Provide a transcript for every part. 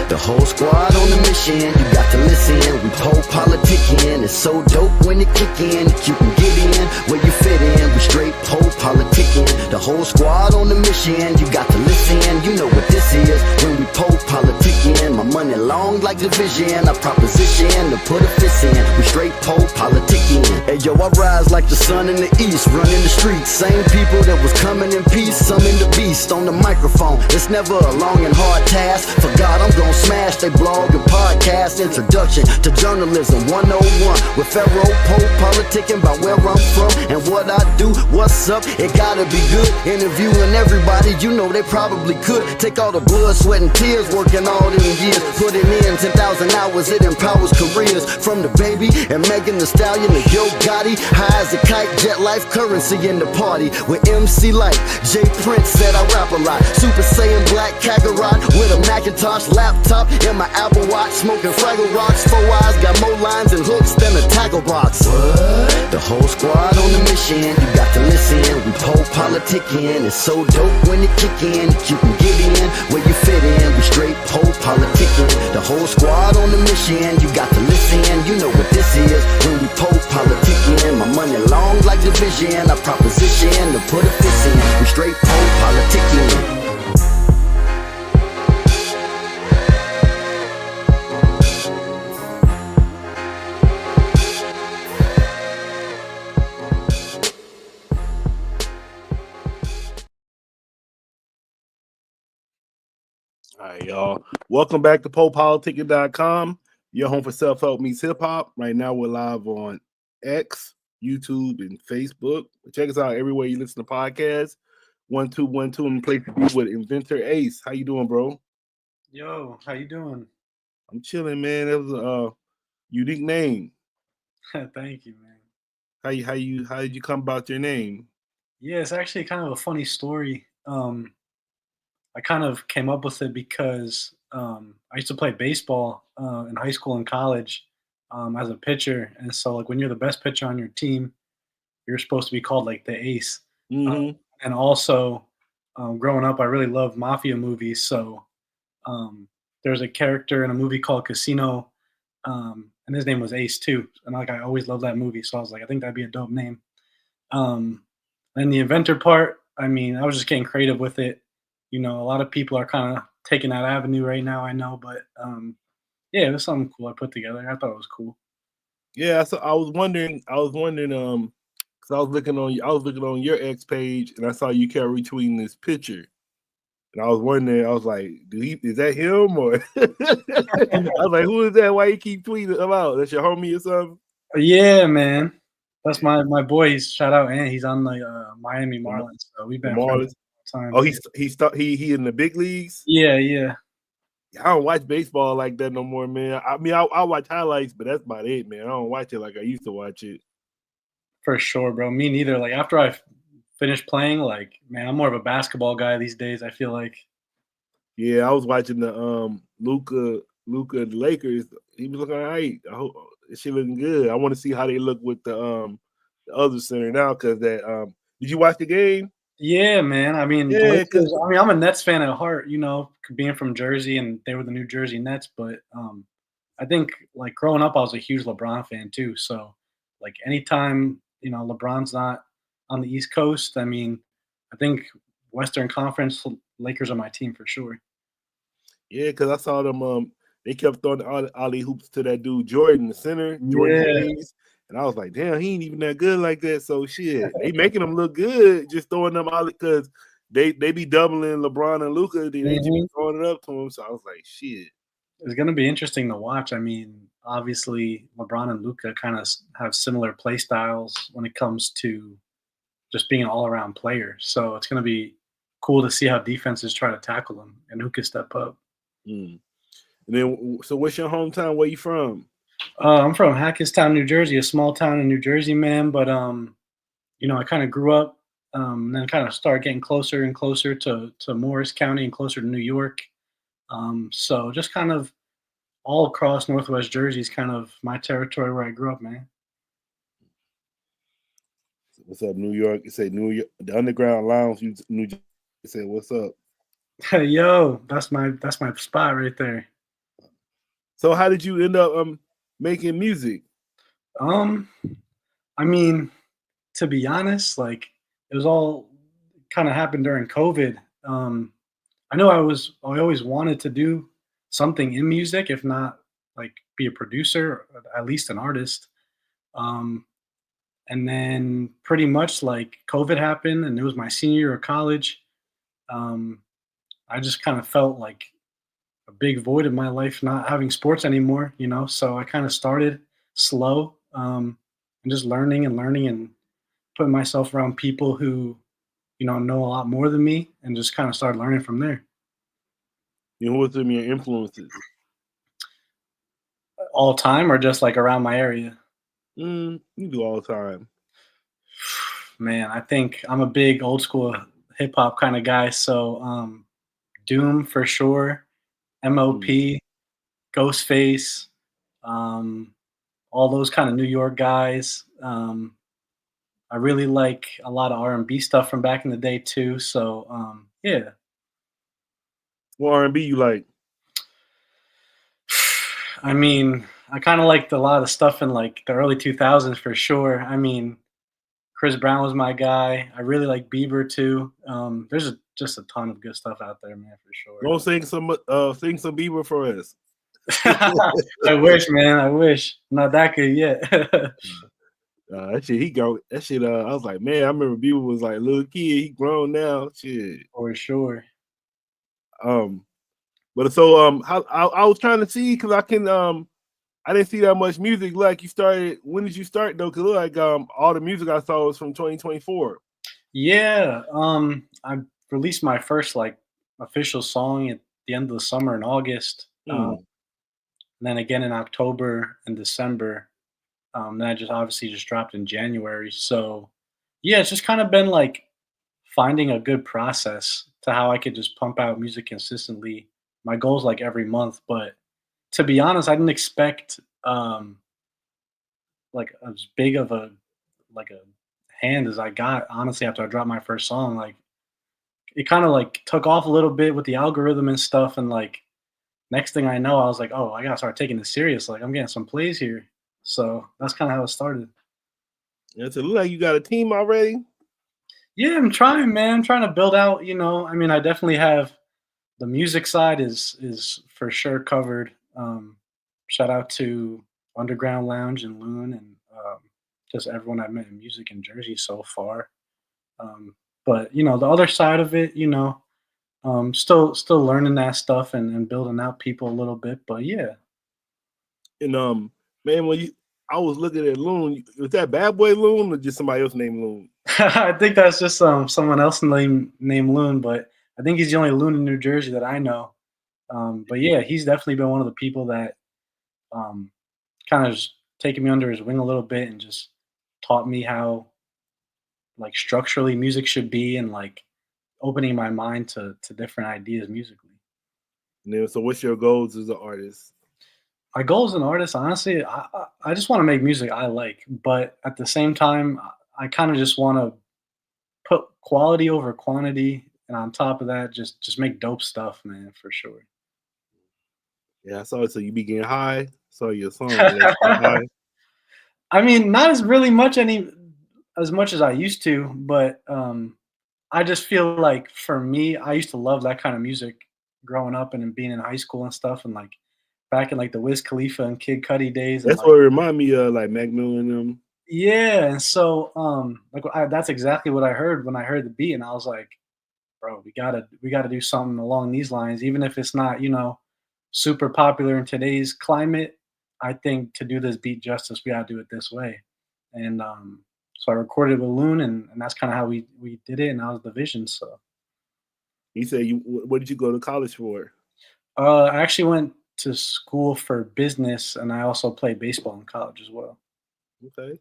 The whole squad on the mission, you got to listen. We PoPolitickin, it's so dope when it kick in. You can get in where you fit in. We straight PoPolitickin. The whole squad on the mission, you got to listen. You know what this is when we PoPolitickin. My money long like division, I proposition to put a fist in. We straight PoPolitickin. Hey yo, I rise like the sun in the east, running the streets. Same people that was coming in peace, some in the beast on the microphone. It's never a long and hard task. For God, I'm gonna smash they blog and podcast. Introduction to journalism 101 with Pharaoh PoPolitickin, about where I'm from and what I do. What's up? It gotta be good. Interviewing everybody, you know they probably could. Take all the blood, sweat, and tears, working all them years. Put it in 10,000 hours, it empowers careers. From the baby and Megan Thee Stallion to Yo Gotti. High as a kite, jet life currency in the party. With MC Light, J Prince said I rap a lot. Super Saiyan Black Kakarot with a Macintosh laptop in my Apple Watch. Smoking Fraggle Rocks, 4 eyes, got more lines and hooks than a tackle box. What? The whole squad on the mission, you got to listen. We PoPolitickin, it's so dope when it kick in. You can get in where you fit in. We straight PoPolitickin. The whole squad on the mission, you got to listen. You know what this is when we PoPolitickin. My money long like division, I proposition to put a fist in. We straight PoPolitickin. All right, y'all. Welcome back to PoPolitickin.com, your home for self-help meets hip-hop. Right now, we're live on X, YouTube, and Facebook. Check us out everywhere you listen to podcasts. 1212 and place to be with Inventor Ace. How you doing, bro? Yo, how you doing? I'm chilling, man. That was a unique name. Thank you, man. How did you come about your name? Yeah, it's actually kind of a funny story. I kind of came up with it because I used to play baseball in high school and college as a pitcher. And so, like, when you're the best pitcher on your team, you're supposed to be called, like, the ace. Mm-hmm. And also, growing up, I really loved mafia movies. So there's a character in a movie called Casino, and his name was Ace, too. And, like, I always loved that movie. So I was like, I think that'd be a dope name. And the inventor part, I mean, I was just getting creative with it. You know, a lot of people are kind of taking that avenue right now, I know, but yeah, it was something cool I put together. I thought it was cool. Yeah, so I was wondering, because I was looking on your X page, and I saw you kept retweeting this picture, and I was wondering, I was like, is that him or? I was like, who is that? Why you keep tweeting him out? That's your homie or something? Yeah, man, that's my boy. Shout out, and he's on the Miami Marlins. So we've been friends. Time. Oh, he in the big leagues? Yeah. I don't watch baseball like that no more, man. I mean, I watch highlights, but that's about it, man. I don't watch it like I used to watch it. For sure, bro. Me neither. Like, after I finished playing, like, man, I'm more of a basketball guy these days, I feel like. Yeah, I was watching the Luka and the Lakers. He was looking all right. I hope she looking good. I want to see how they look with the other center now, because that did you watch the game? Yeah, man. I mean, yeah, I'm a Nets fan at heart, you know, being from Jersey, and they were the New Jersey Nets. But I think, like, growing up, I was a huge LeBron fan too. So, like, anytime, you know, LeBron's not on the East Coast, I mean, I think Western Conference Lakers are my team for sure. Yeah, because I saw them. They kept throwing alley hoops to that dude Jordan, the center, Jordan Hayes. And I was like, damn, he ain't even that good like that. So shit, they making him look good, just throwing them out, because they be doubling LeBron and Luka. They just be throwing it up to him. So I was like, shit. It's gonna be interesting to watch. I mean, obviously LeBron and Luka kind of have similar play styles when it comes to just being an all-around player. So it's gonna be cool to see how defenses try to tackle them and who can step up. And then, so what's your hometown? Where you from? I'm from Hackettstown, New Jersey, a small town in New Jersey, man. But you know, I kind of grew up, and then kind of started getting closer and closer to Morris County and closer to New York. So just kind of all across Northwest Jersey is kind of my territory where I grew up, man. What's up, New York? You say New York, the Underground Lounge, New Jersey. You say, what's up? Yo, that's my spot right there. So how did you end up making music? I mean, to be honest, like it was all kind of happened during COVID. I know I always wanted to do something in music, if not like be a producer, or at least an artist. Um, and then pretty much like COVID happened, and it was my senior year of college. Um, I just kind of felt like a big void in my life, not having sports anymore. So I kind of started slow, and just learning and learning and putting myself around people who know a lot more than me, and just kind of started learning from there. What's some of your influences? All time or just like around my area? You do all the time. Man, I think I'm a big old school hip hop kind of guy. So Doom for sure, MOP, Ghostface, all those kind of New York guys. I really like a lot of R&B stuff from back in the day too. So yeah. What R&B you like? I mean, I kind of liked a lot of stuff in like the early 2000s for sure. I mean, Chris Brown was my guy. I really like Bieber too. There's just a ton of good stuff out there, man, for sure. Don't sing some Bieber for us. I wish, man. I wish. Not that good yet. That shit. I was like, man, I remember Bieber was like a little kid. He grown now. Shit. For sure. But so I was trying to see because I didn't see that much music. Like you started. When did you start though? Because like all the music I saw was from 2024. Yeah. I released my first like official song at the end of the summer in August. And then again in October and December. Then I obviously dropped in January. So yeah, it's just kind of been like finding a good process to how I could just pump out music consistently. My goal's like every month, but to be honest, I didn't expect like as big of a hand as I got, honestly, after I dropped my first song. Like it kind of like took off a little bit with the algorithm and stuff, and like next thing I know, I was like, oh, I gotta start taking this serious. Like I'm getting some plays here. So that's kind of how it started. Yeah, so it look like you got a team already. Yeah, I'm trying, man. I'm trying to build out, I mean, I definitely have the music side is for sure covered. Shout out to Underground Lounge and Loon and just everyone I've met in music in Jersey so far. But the other side of it, still learning that stuff and building out people a little bit. But yeah. And man, I was looking at Loon. Was that Bad Boy Loon or just somebody else named Loon? I think that's just someone else named Loon, but I think he's the only Loon in New Jersey that I know. But yeah, he's definitely been one of the people that kind of just taken me under his wing a little bit and just taught me how like structurally music should be and like opening my mind to different ideas musically. And then, so what's your goals as an artist? My goal as an artist, honestly, I just want to make music I like, but at the same time, I kind of just want to put quality over quantity, and on top of that, just make dope stuff, man, for sure. Yeah, I saw it. So you be getting high. Saw your song. High. I mean, not as really much as much as I used to, but I just feel like for me, I used to love that kind of music growing up and being in high school and stuff, and like back in like the Wiz Khalifa and Kid Cudi days. That's what it remind me of, like Mac Miller and them. Yeah, and so that's exactly what I heard when I heard the beat, and I was like, bro, we gotta do something along these lines, even if it's not super popular in today's climate. I think to do this beat justice, we gotta do it this way, and so I recorded it with Loon, and that's kind of how we did it, and that was the vision. So you said what did you go to college for? I actually went to school for business, and I also played baseball in college as well. Okay.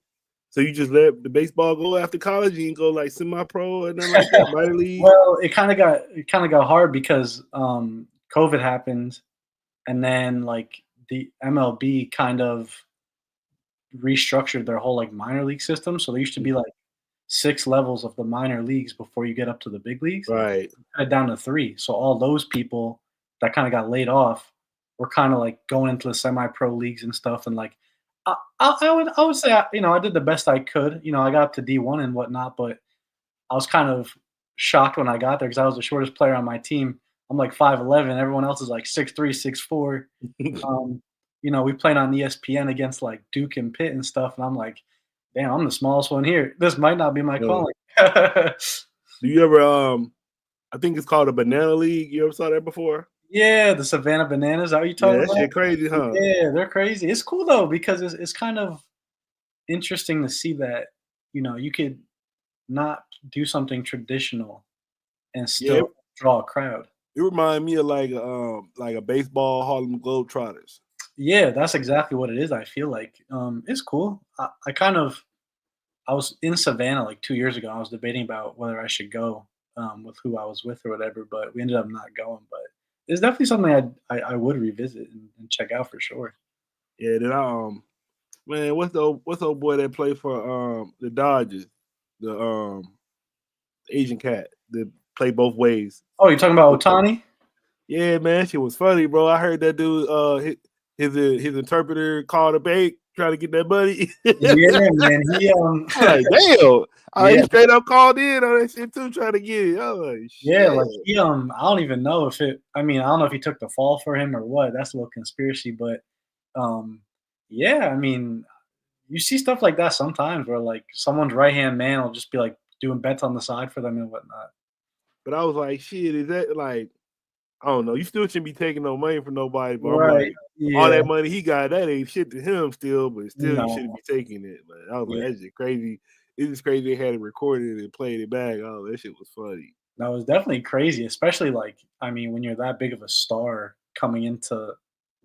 So you just let the baseball go after college? You didn't go like semi-pro or nothing like that, minor league? Well, it kind of got hard because COVID happened, and then like the MLB kind of restructured their whole like minor league system. So there used to be like 6 levels of the minor leagues before you get up to the big leagues. Right. Down to 3. So all those people that kind of got laid off we're kind of like going into the semi-pro leagues and stuff. And like, I would say, I did the best I could. I got up to D1 and whatnot, but I was kind of shocked when I got there because I was the shortest player on my team. I'm like 5'11". Everyone else is like 6'3", 6'4". We played on ESPN against like Duke and Pitt and stuff, and I'm like, damn, I'm the smallest one here. This might not be my calling. Do you ever I think it's called a banana league. You ever saw that before? Yeah, the Savannah Bananas. Are you talking about? That shit crazy, huh? Yeah, they're crazy. It's cool though because it's kind of interesting to see that you could not do something traditional and still draw a crowd. It reminded me of like a baseball Harlem Globetrotters. Yeah, that's exactly what it is. I feel like it's cool. I was in Savannah like 2 years ago. I was debating about whether I should go with who I was with or whatever, but we ended up not going. But it's definitely something I would revisit and check out for sure. Yeah, then man, what's the old boy that played for the Dodgers, the Asian cat that played both ways? Oh, you're talking about Ohtani? Yeah, man, shit was funny, bro. I heard that dude his interpreter called a bait trying to get that money. Yeah, man. He like, damn. He straight up called in on that shit too, trying to get it. I was like, shit. Yeah, like he I don't even know if I don't know if he took the fall for him or what. That's a little conspiracy, but yeah, I mean, you see stuff like that sometimes where like someone's right hand man will just be like doing bets on the side for them and whatnot. But I was like, shit, is that like, I don't know. You still shouldn't be taking no money from nobody, but Right. I'm like, all that money he got, that ain't shit to him still, but still you shouldn't be taking it. But I was like, that's just crazy. It's just crazy they had it recorded and played it back. Oh, that shit was funny. That was definitely crazy, especially like, I mean, when you're that big of a star coming into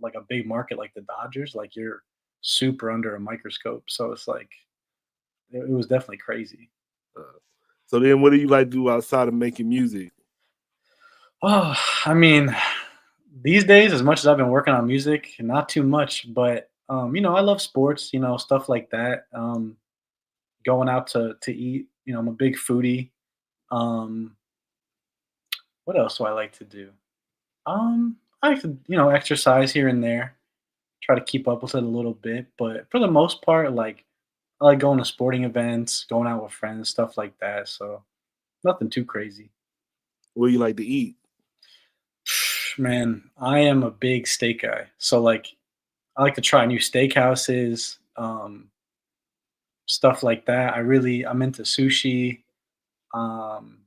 like a big market like the Dodgers, like you're super under a microscope. So it's like, it was definitely crazy. So then what do you like to do outside of making music? Oh, I mean, these days, as much as I've been working on music, not too much, but I love sports, stuff like that. Going out to eat, I'm a big foodie. What else do I like to do? I like to, exercise here and there, try to keep up with it a little bit, but for the most part, like I like going to sporting events, going out with friends, stuff like that. So nothing too crazy. What do you like to eat? Man, I am a big steak guy. So like I like to try new steakhouses, stuff like that. I'm into sushi. Um,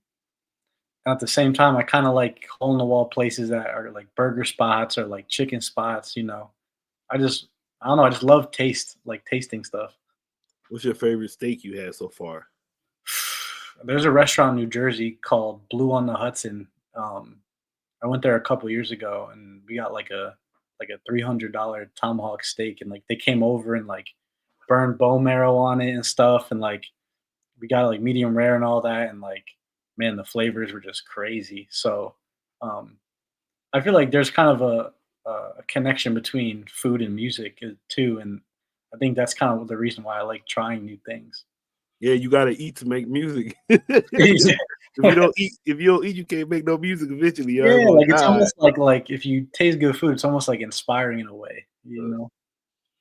at the same time, I kind of like hole in the wall places that are like burger spots or like chicken spots. I don't know. I just love tasting stuff. What's your favorite steak you had so far? There's a restaurant in New Jersey called Blue on the Hudson. I went there a couple years ago, and we got like a $300 tomahawk steak, and like they came over and like burned bone marrow on it and stuff, and like we got like medium rare and all that, and like man, the flavors were just crazy. So I feel like there's kind of a connection between food and music too, and I think that's kind of the reason why I like trying new things. Yeah, you gotta eat to make music. If you don't eat, you can't make no music eventually. Yeah, like it's almost like if you taste good food, it's almost like inspiring in a way,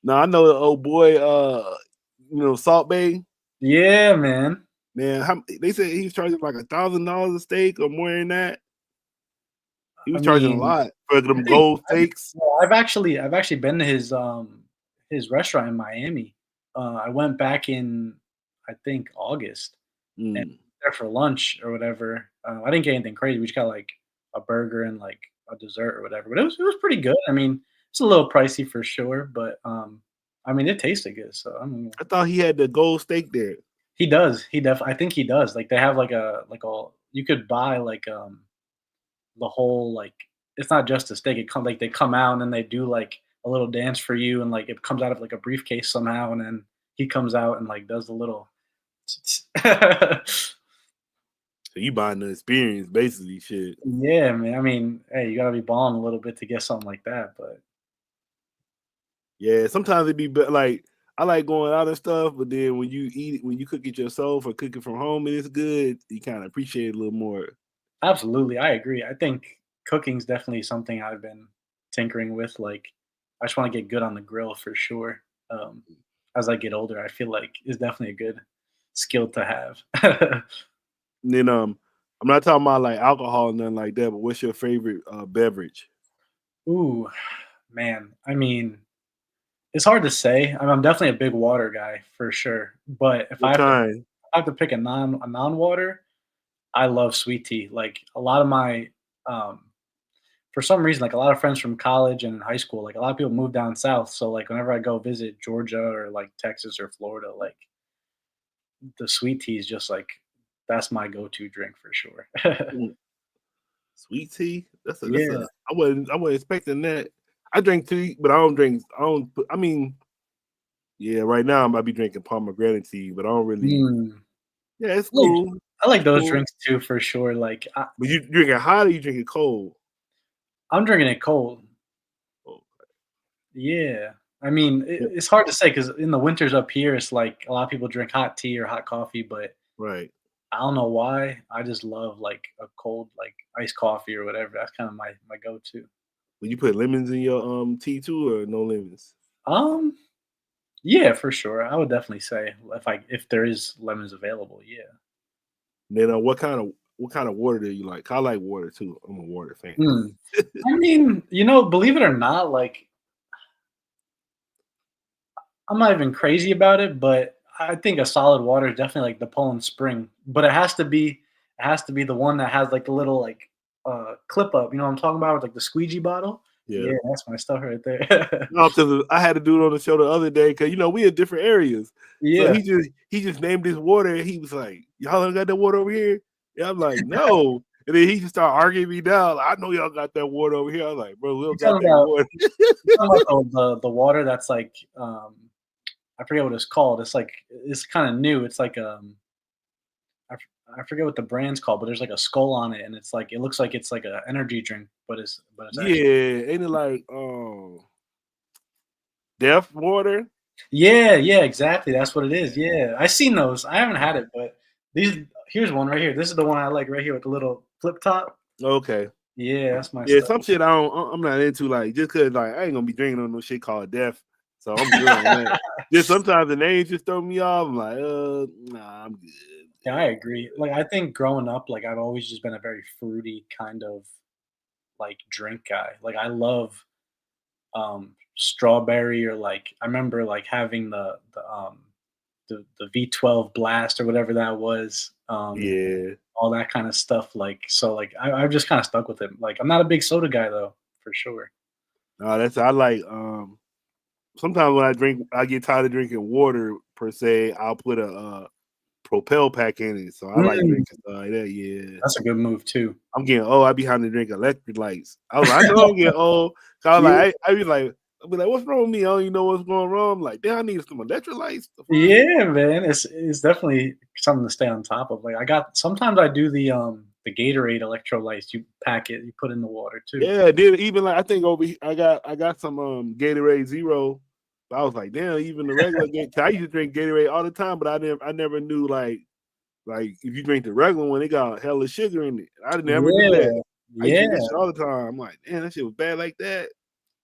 Now I know the old boy, Salt Bay. Yeah, man. Man, they said he was charging like $1,000 a steak or more than that. He was charging a lot for them gold steaks. I've actually been to his restaurant in Miami. I went back in I think August and there for lunch or whatever. I didn't get anything crazy. We just got like a burger and like a dessert or whatever. But it was pretty good. I mean, it's a little pricey for sure, but I mean, it tasted good. So I thought he had the gold steak there. He does. I think he does. Like they have like a you could buy like the whole like it's not just a steak. They come out and then they do like a little dance for you, and like it comes out of like a briefcase somehow, and then he comes out and like does the little. So you buying the experience, basically, shit. Yeah, man. I mean, hey, you gotta be balling a little bit to get something like that, but yeah, sometimes it be like I like going out and stuff, but then when you eat it, when you cook it yourself or cook it from home and it's good, you kind of appreciate it a little more. Absolutely, I agree. I think cooking's definitely something I've been tinkering with. Like, I just want to get good on the grill for sure. As I get older, I feel like it's definitely a good skill to have. And then I'm not talking about like alcohol and nothing like that, but what's your favorite beverage? Ooh, man. I mean, it's hard to say. I'm definitely a big water guy for sure. But if What kind? I have to pick a non-water, I love sweet tea. Like a lot of my um for some reason, like a lot of friends from college and high school, like a lot of people move down south. So like whenever I go visit Georgia or like Texas or Florida, like the sweet tea is just like that's my go-to drink for sure. Mm, sweet tea? That's Yeah. a I wasn't expecting that. I drink tea, but I mean, yeah, right now I'm about to be drinking pomegranate tea, but I don't really. Mm. Yeah, it's Like, cool. I like It's those cool. drinks too for sure. Like But you drink it hot or you drink it cold? I'm drinking it cold. Oh, Yeah. I mean, yeah, it's hard to say because in the winters up here, it's like a lot of people drink hot tea or hot coffee, but right. I don't know why. I just love like a cold, like iced coffee or whatever. That's kind of my go-to. Would you put lemons in your tea too, or no lemons? Um, yeah, for sure. I would definitely say if there is lemons available, yeah. And then what kind of water do you like? I like water too. I'm a water fan. Hmm. I mean, believe it or not, like I'm not even crazy about it, but I think a solid water is definitely like the Poland Spring. But it has to be the one that has like the little like clip up. You know what I'm talking about with like the squeegee bottle? Yeah. Yeah, that's my stuff right there. No, because I had to do it on the show the other day because we in different areas. So Yeah. he just named this water and he was like, "Y'all don't got that water over here?" Yeah, I'm like, "No." And then he just started arguing me down. Like, I know y'all got that water over here. I was like, "Bro, we You don't got talking that about water." you talking about the water that's like I forget what it's called. It's kind of new. It's like I forget what the brand's called, but there's like a skull on it, and it's like it looks like it's like an energy drink, but it's Yeah, actually ain't it like death water? yeah, exactly. That's what it is. Yeah, I seen those. I haven't had it, but here's one right here. This is the one I like right here with the little flip top. Okay. Yeah, that's my Yeah, stuff. some shit I'm not into, like, just cause like I ain't gonna be drinking on no shit called death. So I'm good on that. Just sometimes the names just throw me off. I'm like, nah, I'm good. Yeah, I agree. Like I think growing up, like I've always just been a very fruity kind of like drink guy. Like I love strawberry or like I remember like having the V12 blast or whatever that was. Yeah. All that kind of stuff. Like so like I've just kind of stuck with it. Like I'm not a big soda guy though, for sure. No, I like sometimes when I get tired of drinking water per se, I'll put a propel pack in it. So I like Mm, drinking stuff like that. Yeah. that's a good move too. I'm getting old. I be having to drink electrolytes. I know I'm getting old. So I was Yeah. like, I'll be like, what's wrong with me? I don't even know what's going wrong. I'm like, damn, I need some electrolytes. The fuck? Yeah, man. It's definitely something to stay on top of. Like sometimes I do the Gatorade electrolytes. You pack it, you put in the water too. Yeah, did even like I think over here I got some Gatorade Zero. But I was like, damn, even the regular I used to drink Gatorade all the time, but I never knew like if you drink the regular one, it got hella sugar in it. I never knew that. Yeah. I used to Yeah. drink that shit all the time. I'm like, damn, that shit was bad like that.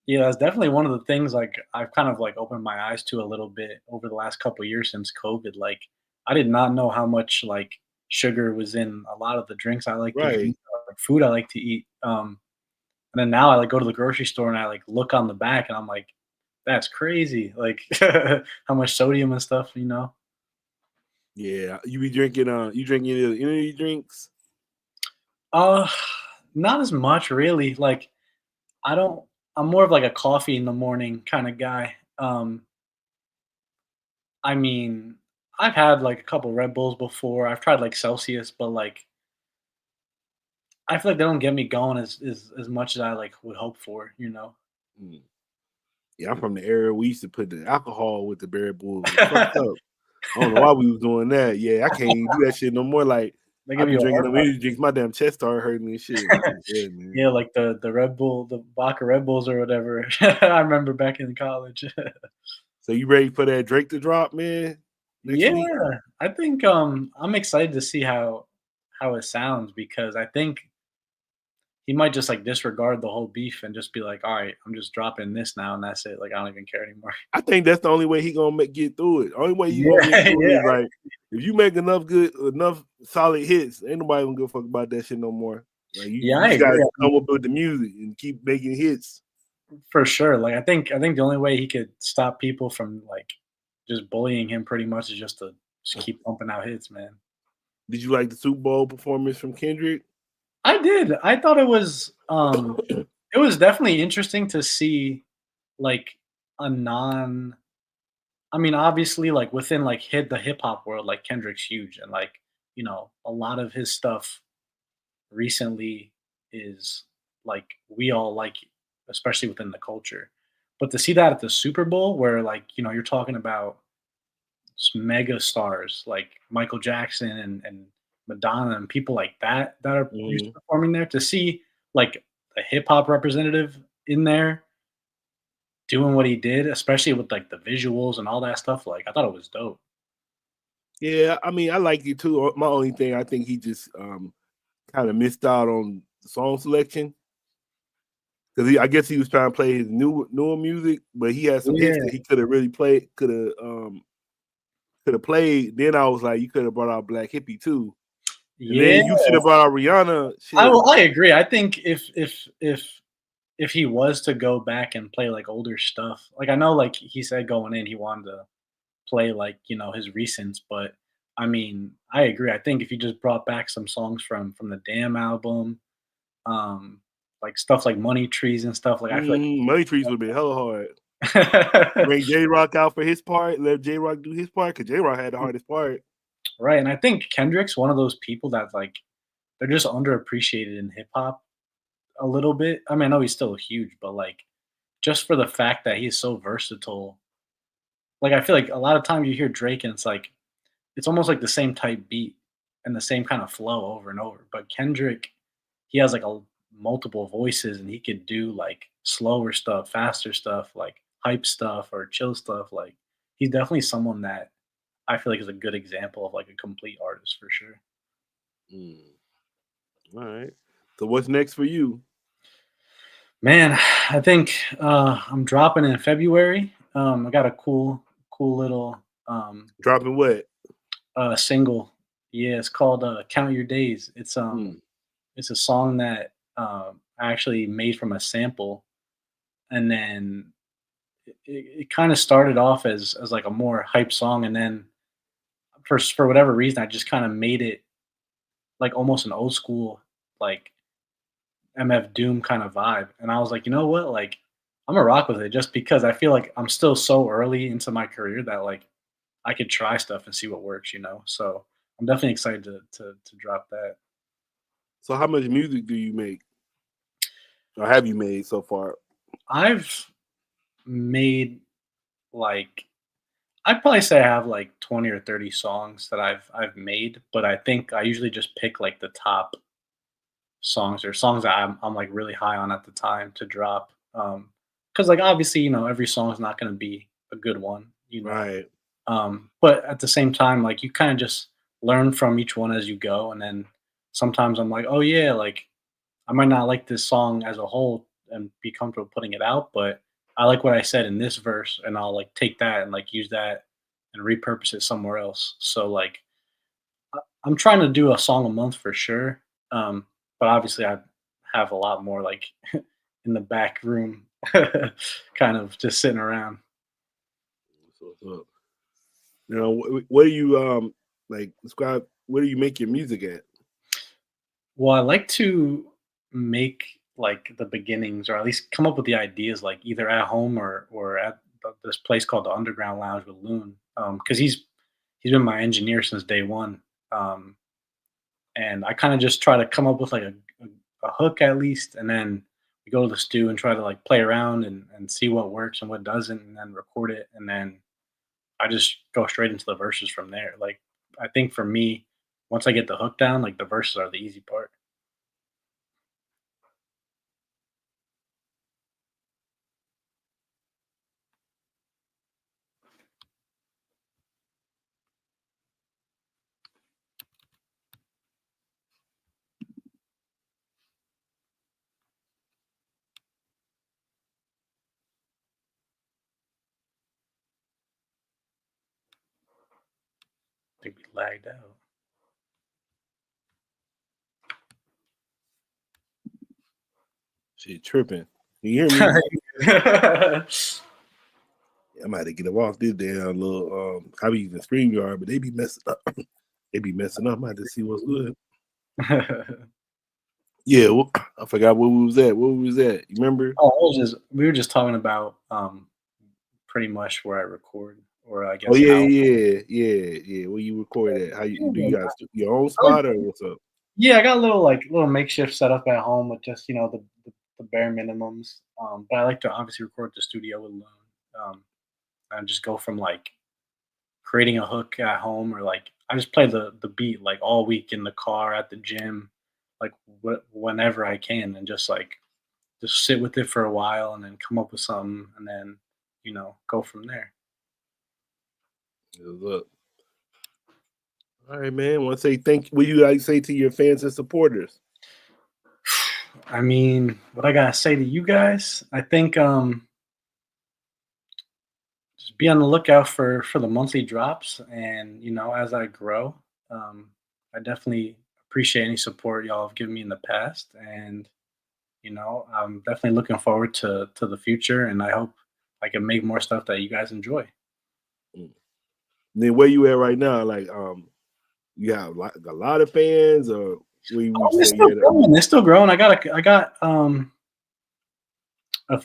Yeah, that's definitely one of the things like I've kind of like opened my eyes to a little bit over the last couple of years since COVID. Like I did not know how much like sugar was in a lot of the drinks I like to Right. drink, or food I like to eat. And then now I like go to the grocery store and I like look on the back and I'm like, that's crazy. Like how much sodium and stuff. Yeah. You drink any of the energy drinks? Uh Not as much really. Like I don't I'm more of like a coffee in the morning kind of guy. I mean, I've had like a couple Red Bulls before. I've tried like Celsius, but like I feel like they don't get me going as much as I like would hope for. Mm. Yeah, I'm from the area we used to put the alcohol with the Berry Bulls. It fucked up. I don't know why we was doing that. Yeah, I can't even do that shit no more. Like They I give be you a drinking hard them time. energy drinks. My damn chest started hurting and shit. Like, yeah, man. Yeah, like the Red Bull, the vodka Red Bulls or whatever. I remember back in college. So you ready for that Drake to drop, man? Next Yeah, week? I think I'm excited to see how it sounds because I think he might just like disregard the whole beef and just be like, all right, I'm just dropping this now and that's it. Like I don't even care anymore. I think that's the only way he gonna get through it. Only way you gonna Yeah, get through it yeah. is like if you make enough solid hits, ain't nobody gonna give a fuck about that shit no more. Like Yeah, you I just gotta agree. come up with the music and keep making hits. For sure. Like I think the only way he could stop people from like just bullying him pretty much is just to just keep pumping out hits, man. Did you like the Super Bowl performance from Kendrick? I did. I thought it was definitely interesting to see like a non I mean, obviously like within like the hip hop world, like Kendrick's huge and like, a lot of his stuff recently is like we all like, especially within the culture. But to see that at the Super Bowl, where like you're talking about mega stars like Michael Jackson and Madonna and people like that are used to Mhm. performing there, to see like a hip hop representative in there doing what he did, especially with like the visuals and all that stuff. Like I thought it was dope. Yeah, I mean, I like it too. My only thing, I think he just kind of missed out on the song selection because I guess he was trying to play his newer music, but he had some hits Yeah, that he could have really played, could have played. Then I was like, you could have brought out Black Hippie too, and yeah. then you should have brought out Rihanna. Shit. I agree. I think if he was to go back and play like older stuff, like I know like he said going in he wanted to play like his recents, but I mean I agree. I think if you just brought back some songs from the Damn album, um, like stuff like Money Trees and stuff, like I feel Money Trees would have been hella hard. like Bring J Rock out for his part. Let J Rock do his part because J Rock had the hardest part. right. And I think Kendrick's one of those people that like they're just underappreciated in hip hop a little bit. I mean, I know he's still huge, but like just for the fact that he's so versatile. Like I feel like a lot of times you hear Drake and it's like it's almost like the same type beat and the same kind of flow over and over. But Kendrick, he has like a multiple voices and he could do like slower stuff, faster stuff, like hype stuff or chill stuff. Like he's definitely someone that I feel like is a good example of like a complete artist for sure. Mm. All right. So what's next for you? Man, I think I'm dropping in February. I got a cool little Dropping what? single. Yeah, it's called "Count Your Days." Mm. It's a song that I actually made from a sample, and then it kind of started off as like a more hype song, and then for whatever reason, I just kind of made it like almost an old school like MF Doom kind of vibe, and I was like, you know what, like I'm gonna rock with it just because I feel like I'm still so early into my career that like I could try stuff and see what works. So I'm definitely excited to drop that. So how much music do you make? Or have you made so far? I've made like I'd probably say I have like 20 or 30 songs that I've made, but I think I usually just pick like the top songs or songs that I'm like really high on at the time to drop. Because like obviously every song is not going to be a good one. Right. But at the same time, like you kind of just learn from each one as you go, and then sometimes I'm like, oh yeah, like I might not like this song as a whole and be comfortable putting it out, but I like what I said in this verse, and I'll like take that and like use that and repurpose it somewhere else. So like I'm trying to do a song a month for sure, but obviously I have a lot more like in the back room, kind of just sitting around. So what's up? Now, what do you like? Describe. Where do you make your music at? Well, I like to make like the beginnings, or at least come up with the ideas, like either at home or at this place called the Underground Lounge with Loon, because he's been my engineer since day one, um, and I kind of just try to come up with like a hook at least, and then we go to the stew and try to like play around and see what works and what doesn't, and then record it, and then I just go straight into the verses from there. Like I think for me, once I get the hook down, like the verses are the easy part. think we lagged out. Shit tripping. You hear me? I'm gonna have to get them off this damn little I be using StreamYard, but they be messing up. They be messing up. I have to see what's good. Yeah, well, I forgot where we was at. Where we was at? You remember? We were just talking about pretty much where I record, or I guess. Oh yeah. Where you record at? How you do? You got your own spot or what's up? Yeah, I got a little makeshift setup at home with just the bare minimums. But I like to obviously record at the studio alone. And just go from like creating a hook at home, or like I just play the beat like all week in the car, at the gym, like whenever I can, and just sit with it for a while and then come up with something, and then go from there. Look. All right, man. Want to say thank you. What you like to say to your fans and supporters? I mean, what I gotta say to you guys, I think just be on the lookout for the monthly drops, and as I grow, I definitely appreciate any support y'all have given me in the past, and I'm definitely looking forward to the future, and I hope I can make more stuff that you guys enjoy. Then where you at right now? Like, you have a lot of fans, or they're still growing. They're still growing. I got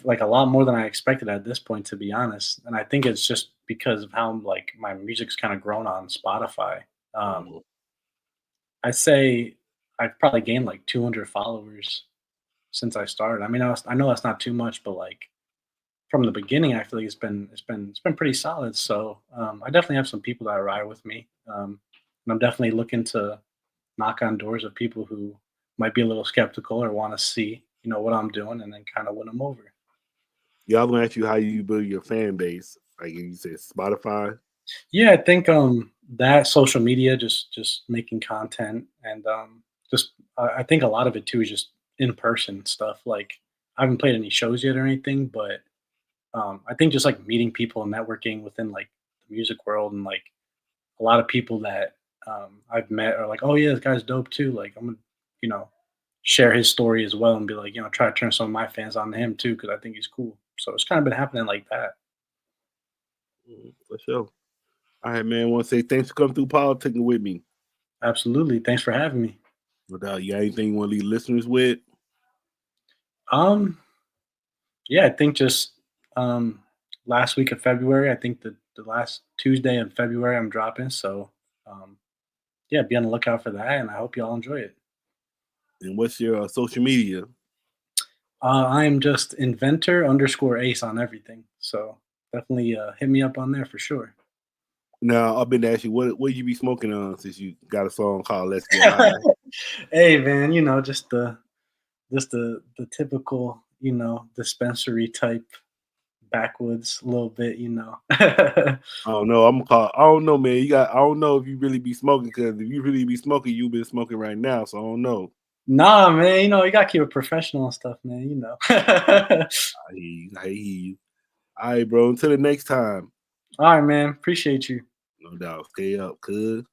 like a lot more than I expected at this point, to be honest. And I think it's just because of how like my music's kind of grown on Spotify. I'd say I've probably gained like 200 followers since I started. I mean, I know that's not too much, but like from the beginning, I feel like it's been pretty solid. So I definitely have some people that ride with me, and I'm definitely looking to knock on doors of people who might be a little skeptical or want to see what I'm doing, and then kind of win them over. Yeah, I was gonna ask you how you build your fan base. Like you said, Spotify. Yeah, I think that social media, just making content, and I think a lot of it too is just in person stuff. Like I haven't played any shows yet or anything, but I think just like meeting people and networking within like the music world, and like a lot of people that I've met are like, oh yeah, this guy's dope too. Like I'm gonna share his story as well, and be like try to turn some of my fans on to him too, because I think he's cool. So it's kind of been happening like that. For sure. All right, man. I want to say thanks for coming through Politickin with me. Absolutely. Thanks for having me. No doubt. You got anything you want to leave listeners with? Yeah, I think just last week of February, I think the last Tuesday of February I'm dropping. So yeah, be on the lookout for that, and I hope y'all enjoy it. And what's your social media? I am just Inventor _Ace on everything. So definitely hit me up on there for sure. Now, I've been to ask you, what you be smoking on since you got a song called Let's Get High? Hey, man, just the typical, dispensary type backwoods a little bit, I don't know. I don't know, man. I don't know if you really be smoking, because if you really be smoking, you've been smoking right now. So I don't know. Nah, man. You gotta keep it professional and stuff, man. I hear you. All right, bro. Until the next time. All right, man. Appreciate you. No doubt. Stay up, cuz.